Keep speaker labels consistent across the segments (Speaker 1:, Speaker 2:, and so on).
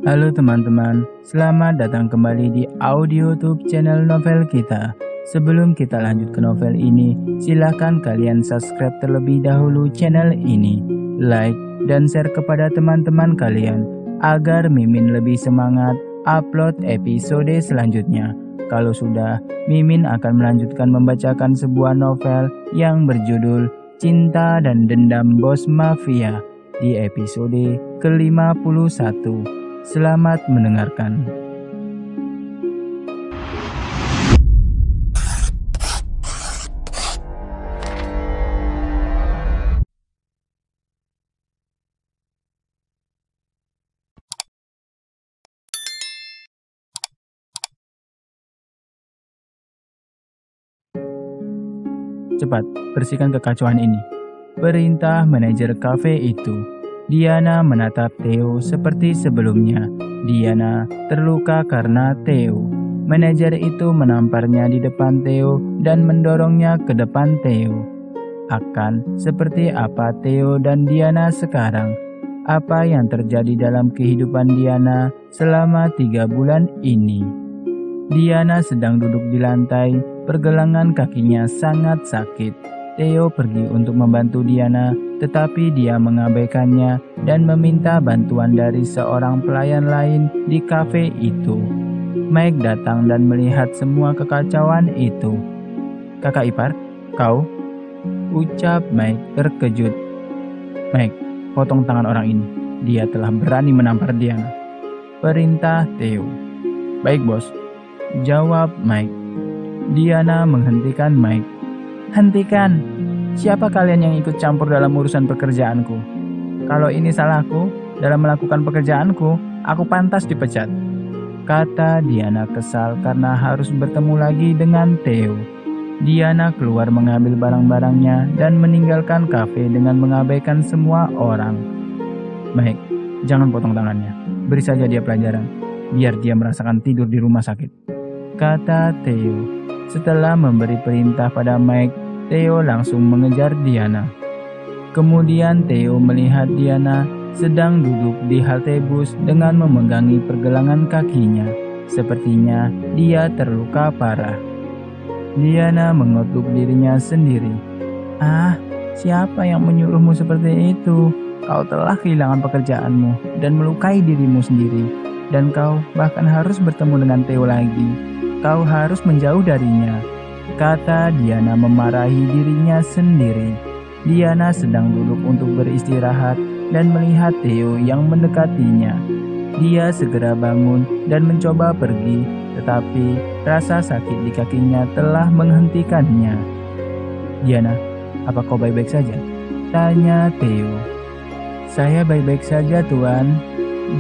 Speaker 1: Halo teman-teman, selamat datang kembali di audio YouTube channel novel kita. Sebelum kita lanjut ke novel ini, silahkan kalian subscribe terlebih dahulu channel ini, like, dan share kepada teman-teman kalian, agar Mimin lebih semangat upload episode selanjutnya. Kalau sudah, Mimin akan melanjutkan membacakan sebuah novel yang berjudul Cinta dan Dendam Bos Mafia di episode ke-51. Selamat mendengarkan. Cepat, bersihkan kekacauan ini, perintah manajer kafe itu. Diana menatap Theo seperti sebelumnya. Diana terluka karena Theo. Manajer itu menamparnya di depan Theo dan mendorongnya ke depan Theo. Akan seperti apa Theo dan Diana sekarang? Apa yang terjadi dalam kehidupan Diana selama 3 bulan ini? Diana sedang duduk di lantai, pergelangan kakinya sangat sakit. Theo pergi untuk membantu Diana, tetapi dia mengabaikannya dan meminta bantuan dari seorang pelayan lain di kafe itu. Mike datang dan melihat semua kekacauan itu. "Kakak ipar, kau?" ucap Mike terkejut. "Mike, potong tangan orang ini. Dia telah berani menampar Diana," perintah Theo. "Baik, bos," jawab Mike. Diana menghentikan Mike. "Hentikan! Siapa kalian yang ikut campur dalam urusan pekerjaanku? Kalau ini salahku dalam melakukan pekerjaanku, aku pantas dipecat," kata Diana kesal karena harus bertemu lagi dengan Theo. Diana keluar mengambil barang-barangnya dan meninggalkan kafe dengan mengabaikan semua orang. "Baik, jangan potong tangannya. Beri saja dia pelajaran, biar dia merasakan tidur di rumah sakit," kata Theo. Setelah memberi perintah pada Mike, Theo langsung mengejar Diana. Kemudian Theo melihat Diana sedang duduk di halte bus dengan memegangi pergelangan kakinya. Sepertinya dia terluka parah. Diana mengutuk dirinya sendiri. "Ah, siapa yang menyuruhmu seperti itu? Kau telah kehilangan pekerjaanmu dan melukai dirimu sendiri. Dan kau bahkan harus bertemu dengan Theo lagi. Kau harus menjauh darinya," kata Diana memarahi dirinya sendiri. Diana sedang duduk untuk beristirahat dan melihat Theo yang mendekatinya. Dia segera bangun dan mencoba pergi, tetapi rasa sakit di kakinya telah menghentikannya. "Diana, apa kau baik-baik saja?" tanya Theo. "Saya baik-baik saja, Tuan."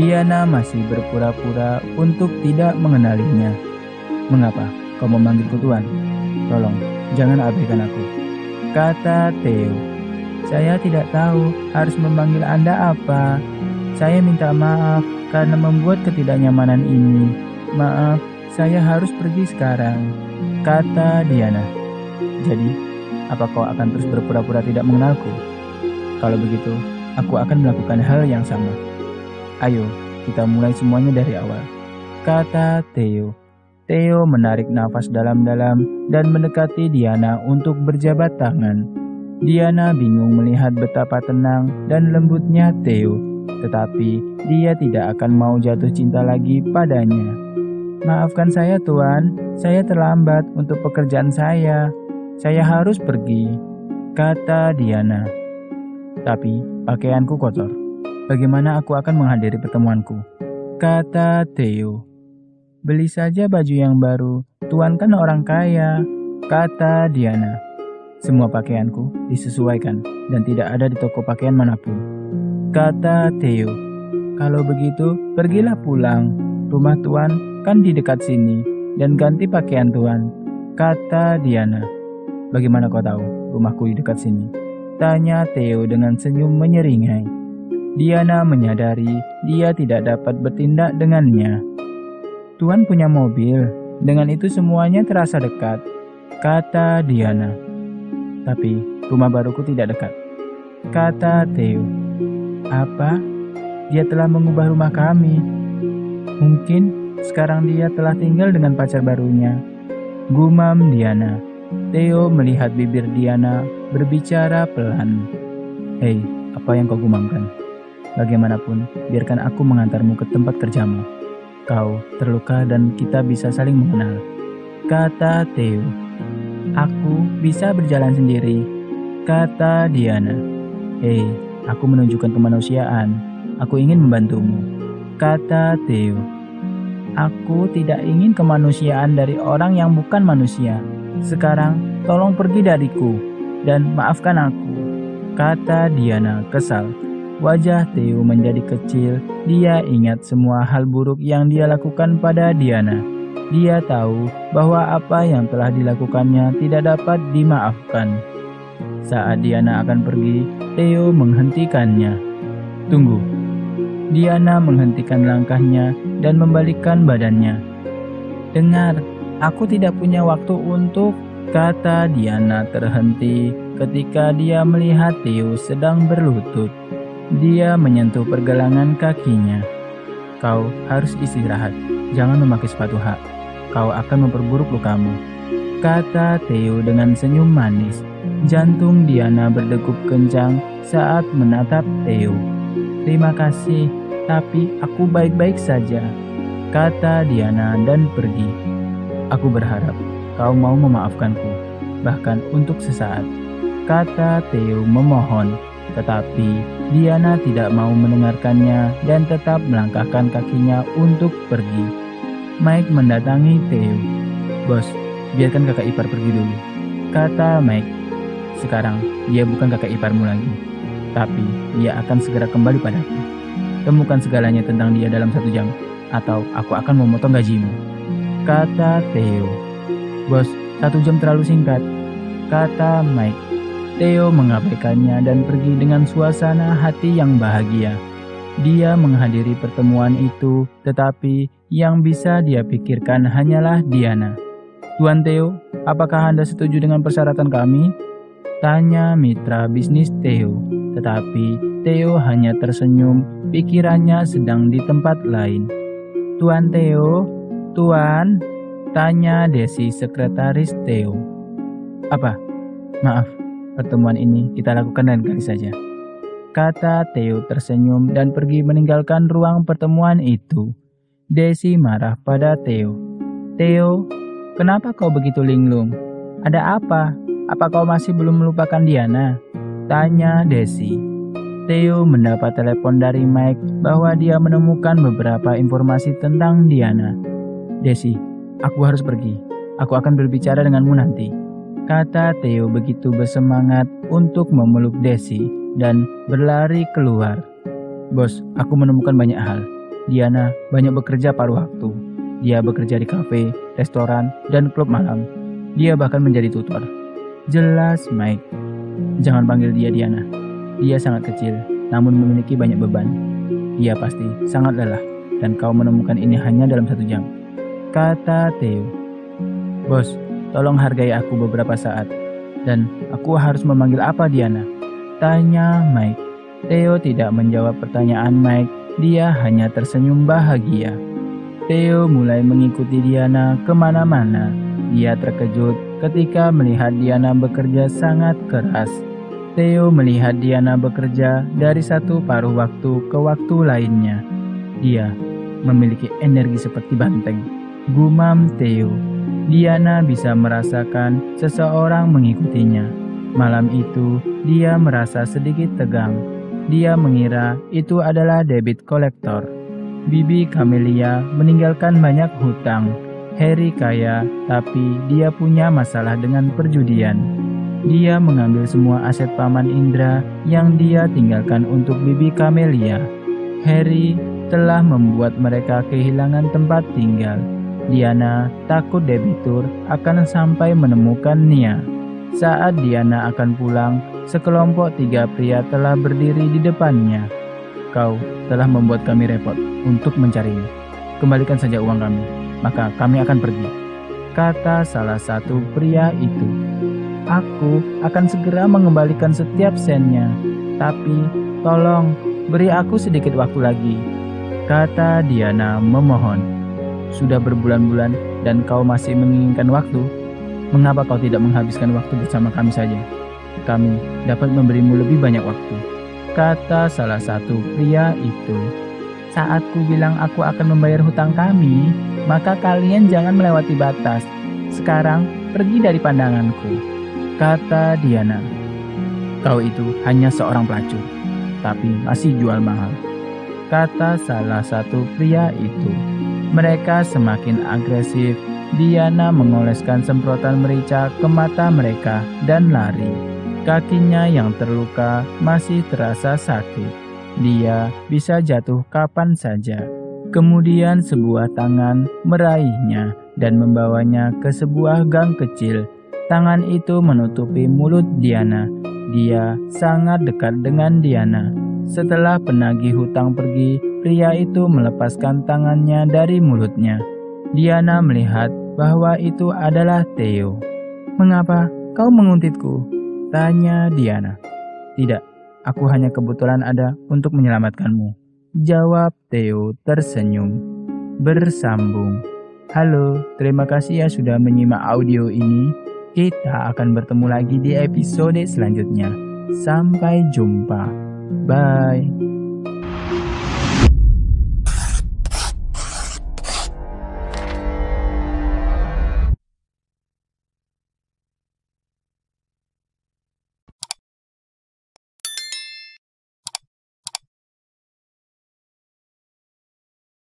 Speaker 1: Diana masih berpura-pura untuk tidak mengenalinya. "Mengapa kau memanggilku Tuan? Tolong, jangan abaikan aku," kata Theo. "Saya tidak tahu harus memanggil Anda apa. Saya minta maaf karena membuat ketidaknyamanan ini. Maaf, saya harus pergi sekarang," kata Diana. "Jadi, apa kau akan terus berpura-pura tidak mengenalku? Kalau begitu, aku akan melakukan hal yang sama. Ayo, kita mulai semuanya dari awal," kata Theo. Theo menarik nafas dalam-dalam dan mendekati Diana untuk berjabat tangan. Diana bingung melihat betapa tenang dan lembutnya Theo, tetapi dia tidak akan mau jatuh cinta lagi padanya. "Maafkan saya, Tuan. Saya terlambat untuk pekerjaan saya. Saya harus pergi," kata Diana. "Tapi pakaianku kotor. Bagaimana aku akan menghadiri pertemuanku?" kata Theo. "Beli saja baju yang baru, Tuan kan orang kaya," kata Diana. "Semua pakaianku disesuaikan dan tidak ada di toko pakaian manapun," kata Theo. "Kalau begitu, pergilah pulang. Rumah Tuan kan di dekat sini dan ganti pakaian Tuan," kata Diana. "Bagaimana kau tahu rumahku di dekat sini?" tanya Theo dengan senyum menyeringai. Diana menyadari dia tidak dapat bertindak dengannya. "Tuan punya mobil, dengan itu semuanya terasa dekat," kata Diana. "Tapi rumah baruku tidak dekat," kata Theo. "Apa? Dia telah mengubah rumah kami. Mungkin sekarang dia telah tinggal dengan pacar barunya, gumam Diana. Theo melihat bibir Diana berbicara pelan. Hei, apa yang kau gumamkan? Bagaimanapun, biarkan aku mengantarmu ke tempat kerjamu. Kau terluka dan kita bisa saling mengenal, kata Theo. Aku bisa berjalan sendiri, kata Diana. Hei, aku menunjukkan kemanusiaan. Aku ingin membantumu, kata Theo. Aku tidak ingin kemanusiaan dari orang yang bukan manusia. Sekarang, tolong pergi dariku dan maafkan aku, kata Diana kesal. Wajah Theo menjadi kecil. Dia ingat semua hal buruk yang dia lakukan pada Diana. Dia tahu bahwa apa yang telah dilakukannya tidak dapat dimaafkan. Saat Diana akan pergi, Theo menghentikannya. Tunggu. Diana menghentikan langkahnya dan membalikkan badannya. Dengar, aku tidak punya waktu untuk, kata Diana terhenti ketika dia melihat Theo sedang berlutut. Dia menyentuh pergelangan kakinya. Kau harus istirahat, jangan memakai sepatu hak. Kau akan memperburuk lukamu, kata Theo dengan senyum manis. Jantung Diana berdegup kencang saat menatap Theo. Terima kasih, tapi aku baik-baik saja, kata Diana dan pergi. Aku berharap kau mau memaafkanku, bahkan untuk sesaat, kata Theo memohon. Tetapi Diana tidak mau mendengarkannya dan tetap melangkahkan kakinya untuk pergi. Mike mendatangi Theo. Bos, biarkan kakak ipar pergi dulu, kata Mike. Sekarang dia bukan kakak iparmu lagi, tapi dia akan segera kembali padaku. Temukan segalanya tentang dia dalam 1 jam, atau aku akan memotong gajimu, kata Theo. Bos, 1 jam terlalu singkat, kata Mike. Theo mengabaikannya dan pergi dengan suasana hati yang bahagia. Dia menghadiri pertemuan itu, tetapi yang bisa dia pikirkan hanyalah Diana. Tuan Theo, apakah Anda setuju dengan persyaratan kami? Tanya mitra bisnis Theo. Tetapi Theo hanya tersenyum, pikirannya sedang di tempat lain. Tuan Theo, Tuan, tanya Desi sekretaris Theo. Apa? Maaf. Pertemuan ini kita lakukan lain kali saja, kata Theo tersenyum dan pergi meninggalkan ruang pertemuan itu. Desi marah pada Theo. Theo, kenapa kau begitu linglung? Ada apa? Apa kau masih belum melupakan Diana? Tanya Desi. Theo mendapat telepon dari Mike bahwa dia menemukan beberapa informasi tentang Diana. Desi, aku harus pergi. Aku akan berbicara denganmu nanti, kata Theo begitu bersemangat untuk memeluk Desi dan berlari keluar. Bos, aku menemukan banyak hal. Diana banyak bekerja paruh waktu. Dia bekerja di kafe, restoran, dan klub malam. Dia bahkan menjadi tutor. Jelas Mike. Jangan panggil dia Diana. Dia sangat kecil, namun memiliki banyak beban. Dia pasti sangat lelah, dan kau menemukan ini hanya dalam 1 jam, kata Theo. Bos, tolong hargai aku beberapa saat. Dan aku harus memanggil apa Diana? Tanya Mike. Theo tidak menjawab pertanyaan Mike. Dia hanya tersenyum bahagia. Theo mulai mengikuti Diana kemana-mana. Dia terkejut ketika melihat Diana bekerja sangat keras. Theo melihat Diana bekerja dari satu paruh waktu ke waktu lainnya. Dia memiliki energi seperti banteng, gumam Theo. Diana bisa merasakan seseorang mengikutinya. Malam itu, dia merasa sedikit tegang. Dia mengira itu adalah debit kolektor. Bibi Camelia meninggalkan banyak hutang. Harry kaya, tapi dia punya masalah dengan perjudian. Dia mengambil semua aset Paman Indra yang dia tinggalkan untuk Bibi Camelia. Harry telah membuat mereka kehilangan tempat tinggal. Diana takut debitur akan sampai menemukan Nia. Saat Diana akan pulang, sekelompok 3 pria telah berdiri di depannya. Kau telah membuat kami repot untuk mencarinya. Kembalikan saja uang kami, maka kami akan pergi, kata salah satu pria itu. Aku akan segera mengembalikan setiap sennya, tapi tolong beri aku sedikit waktu lagi, kata Diana memohon. Sudah berbulan-bulan dan kau masih menginginkan waktu. Mengapa kau tidak menghabiskan waktu bersama kami saja? Kami dapat memberimu lebih banyak waktu, kata salah satu pria itu. Saat ku bilang aku akan membayar hutang kami, maka kalian jangan melewati batas. Sekarang pergi dari pandanganku, kata Diana. Kau itu hanya seorang pelacur, tapi masih jual mahal, kata salah satu pria itu. Mereka semakin agresif. Diana mengoleskan semprotan merica ke mata mereka dan lari. Kakinya yang terluka masih terasa sakit. Dia bisa jatuh kapan saja. Kemudian sebuah tangan meraihnya dan membawanya ke sebuah gang kecil. Tangan itu menutupi mulut Diana. Dia sangat dekat dengan Diana. Setelah penagih hutang pergi, pria itu melepaskan tangannya dari mulutnya. Diana melihat bahwa itu adalah Theo. Mengapa kau menguntitku? Tanya Diana. Tidak, aku hanya kebetulan ada untuk menyelamatkanmu, jawab Theo tersenyum. Bersambung. Halo, terima kasih ya sudah menyimak audio ini. Kita akan bertemu lagi di episode selanjutnya. Sampai jumpa. Bye.